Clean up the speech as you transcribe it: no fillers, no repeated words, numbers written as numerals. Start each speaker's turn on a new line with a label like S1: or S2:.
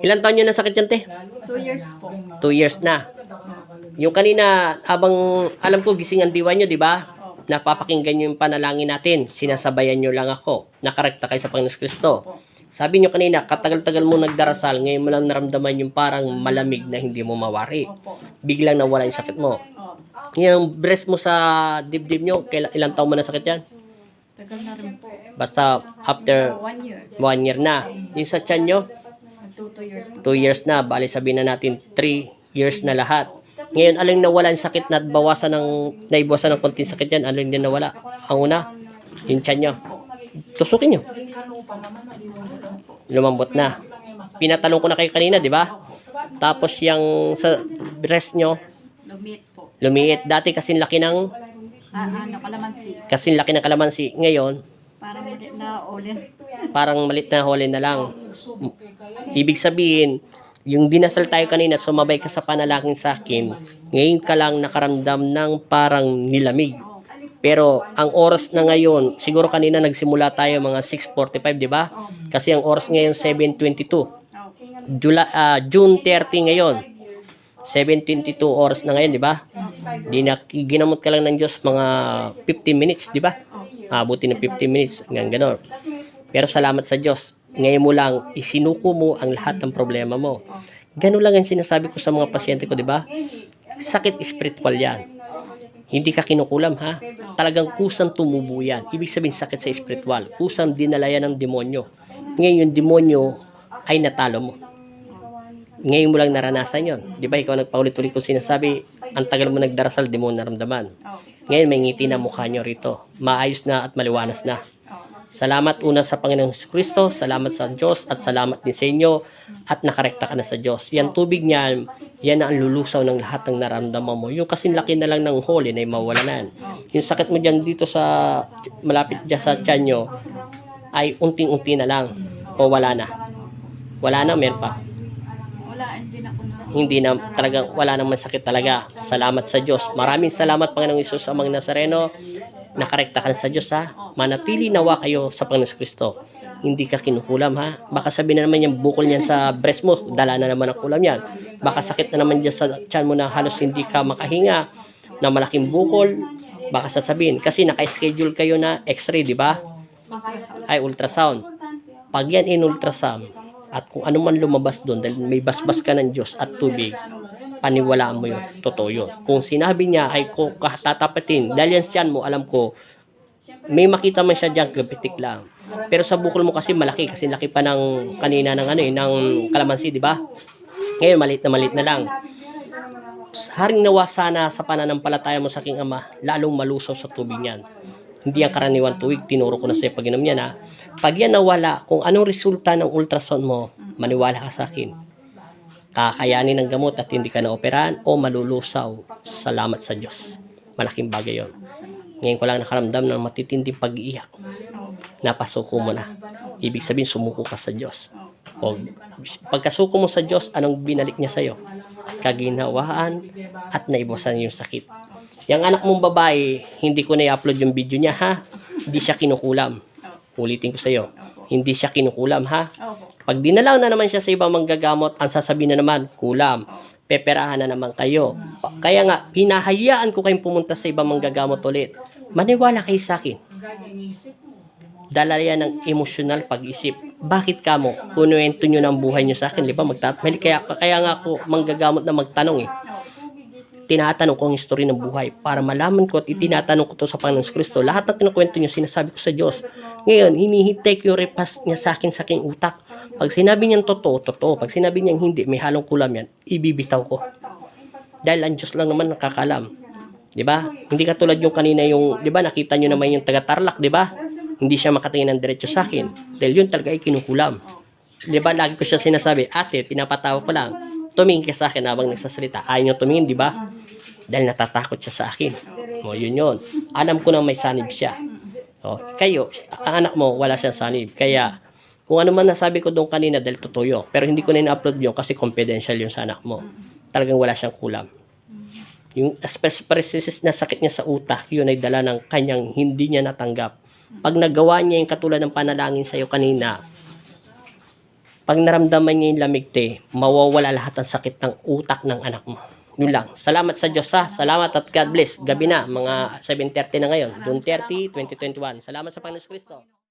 S1: Ilan taon nyo na sakit yan, te?
S2: 2 years po.
S1: 2 years na. Yung kanina, habang alam ko gising ang diwa nyo, di ba? Napapakinggan nyo yung panalangin natin. Sinasabayan nyo lang ako. Nakarekta kayo sa Panginoon Kristo. Sabi nyo kanina, katagal-tagal mo nagdarasal, ngayon mo lang naramdaman yung parang malamig na hindi mo mawari. Biglang nawala yung sakit mo. Yung breast mo sa dibdib nyo, ilang taon mo na sakit yan?
S2: Tagal na rin po.
S1: Basta after
S2: 1 year.
S1: 1 year na. Yung sa tiyan nyo,
S2: 2 years na.
S1: 2 years na. Bali sabihin na natin 3 years na lahat. Ngayon, alin nawala yung sakit na naibawasan ng konting sakit yan, alin din nawala? Ang una, yung tiyan nyo. Tusukin nyo. Lumambot na. Pinatalong ko na kayo kanina, di ba? Tapos yung sa breast nyo,
S2: Lumit po.
S1: lumiit. Dati kasing laki ng
S2: Kalamansi.
S1: Ngayon,
S2: Parang mali na ulit.
S1: parang malit na hole na lang. Ibig sabihin, yung dinasal tayo kanina, sumabay ka sa panalangin sa akin, ngayon ka lang nakaramdam ng parang nilamig. Pero ang oras na ngayon, siguro kanina nagsimula tayo mga 6:45, di ba? Kasi ang oras ngayon 7:22. June 30 ngayon. 7:22 oras na ngayon, di ba? Ginamot ka lang ng Diyos mga 15 minutes, di ba? Abuti ng 15 minutes, hanggang gano'n. Pero salamat sa Diyos. Ngayon mo lang, isinuko mo ang lahat ng problema mo. Gano'n lang ang sinasabi ko sa mga pasyente ko, di ba? Sakit spiritual yan. Hindi ka kinukulam, ha? Talagang kusang tumubo yan. Ibig sabihin sakit sa spiritual. Kusang dinala yan ng demonyo. Ngayon yung demonyo ay natalo mo. Ngayon mo lang naranasan yon. Di ba ikaw nagpaulit-ulit ko sinasabi, ang tagal mo nagdarasal, di mo naramdaman. Ngayon may ngiti na mukha nyo rito. Maayos na at maliwanas na. Salamat una sa Panginoong Kristo, salamat sa Diyos, at salamat din sa inyo, at nakarekta ka na sa Diyos. Yan tubig niyan, yan ang lulusaw ng lahat ng nararamdaman mo. Yung kasing laki na lang ng hole na mawala na. Yung sakit mo dyan dito sa, malapit dyan sa tiyan nyo, ay unting-unti na lang, o wala na. Wala na, meron pa.
S2: Wala,
S1: Hindi na, talagang wala naman sakit talaga. Salamat sa Diyos. Maraming salamat, Panginoong Isus amang Nazareno. Nakarekta ka na sa Diyos, ha? Manatili nawa kayo sa Panginoon Kristo. Hindi ka kinukulam, ha? Baka sabihin na naman yung bukol niyan sa breast mo, dala na naman ang kulam yan. Baka sakit na naman dyan sa tiyan mo na halos hindi ka makahinga, na malaking bukol. Baka sasabihin, kasi naka-schedule kayo na x-ray, di ba? Ay, ultrasound. Pag yan in-ultrasound, at kung ano man lumabas doon, dahil may basbas ka ng Diyos at tubig, paniwalaan mo yun. Totoo yun. Kung sinabi niya ay ko tatapatin, dahil yan siyan mo, alam ko, may makita man siya dyan, kapitik lang. Pero sa bukol mo kasi malaki, kasi laki pa ng kanina ng ng kalamansi, di ba? Ngayon, maliit na lang. Haring nawa sana sa pananampalataya mo sa aking Ama, lalong malusaw sa tubig niyan. Hindi ang karaniwan tubig, tinuro ko na sa pag-inom niyan, ha. Pag yan nawala, kung anong resulta ng ultrasound mo, maniwala ka sa akin. Kakayanin ng gamot at hindi ka na-operahan o malulusaw. Salamat sa Diyos. Malaking bagay yon. Ngayon ko lang nakaramdam ng matitinding pag-iiyak. Napasuko mo na. Ibig sabihin, sumuko ka sa Diyos. O, pagkasuko mo sa Diyos, anong binalik niya sa'yo? Kaginhawaan at naibawasan yung sakit. Yung anak mong babae, hindi ko na i-upload yung video niya, ha? Hindi siya kinukulam. Ulitin ko sa'yo. Hindi siya kinukulam, ha? Pag dinalaw na naman siya sa ibang manggagamot, ang sasabihin na naman, kulam. Peperahan na naman kayo. Kaya nga, hinahayaan ko kayong pumunta sa ibang manggagamot ulit. Maniwala kayo sa akin. Dala yan ng emosyonal pag-isip. Bakit ka mo? Kunuwento nyo ng buhay nyo sa akin, di ba? Kaya nga ako manggagamot na magtanong, eh. Tinatanong ko ang history ng buhay para malaman ko at itinatanong ko to sa Panginoon Kristo. Lahat ng kinukwento nyo, sinasabi ko sa Diyos. Ngayon, hinihintay ko yung repas niya sa akin utak. Pag sinabi niyang totoo, totoo. Pag sinabi niyang hindi, may halong kulam yan, ibibitaw ko. Dahil ang Diyos lang naman nakakalam. Diba? Hindi katulad yung kanina yung, diba, nakita nyo naman yung taga-Tarlac, diba? Hindi siya makatingin ng diretso sa akin. Dahil yun talaga ay kinukulam. Diba? Lagi ko siya sinasabi, ate, pinapatawa ko lang. Tumingin ka sa akin habang nagsasalita. Ayaw niyo tumingin, di ba? Dahil natatakot siya sa akin. O, yun yun. Alam ko na may sanib siya. O, kayo, ang anak mo, wala siyang sanib. Kaya, kung ano man nasabi ko doon kanina, dahil totoo yun. Pero hindi ko na in-upload yun kasi confidential yun sa anak mo. Talagang wala siyang kulam. Yung aspergillosis na sakit niya sa utak, yun ay dala ng kanyang hindi niya natanggap. Pag nagawa niya yung katulad ng panalangin sa'yo kanina, Pag naramdaman niya yung lamig, te, mawawala lahat ng sakit ng utak ng anak mo. Yun lang. Salamat sa Diyos, ha. Salamat at God bless. Gabi na, mga 7:30 na ngayon. June 30, 2021. Salamat sa Panginoon Kristo.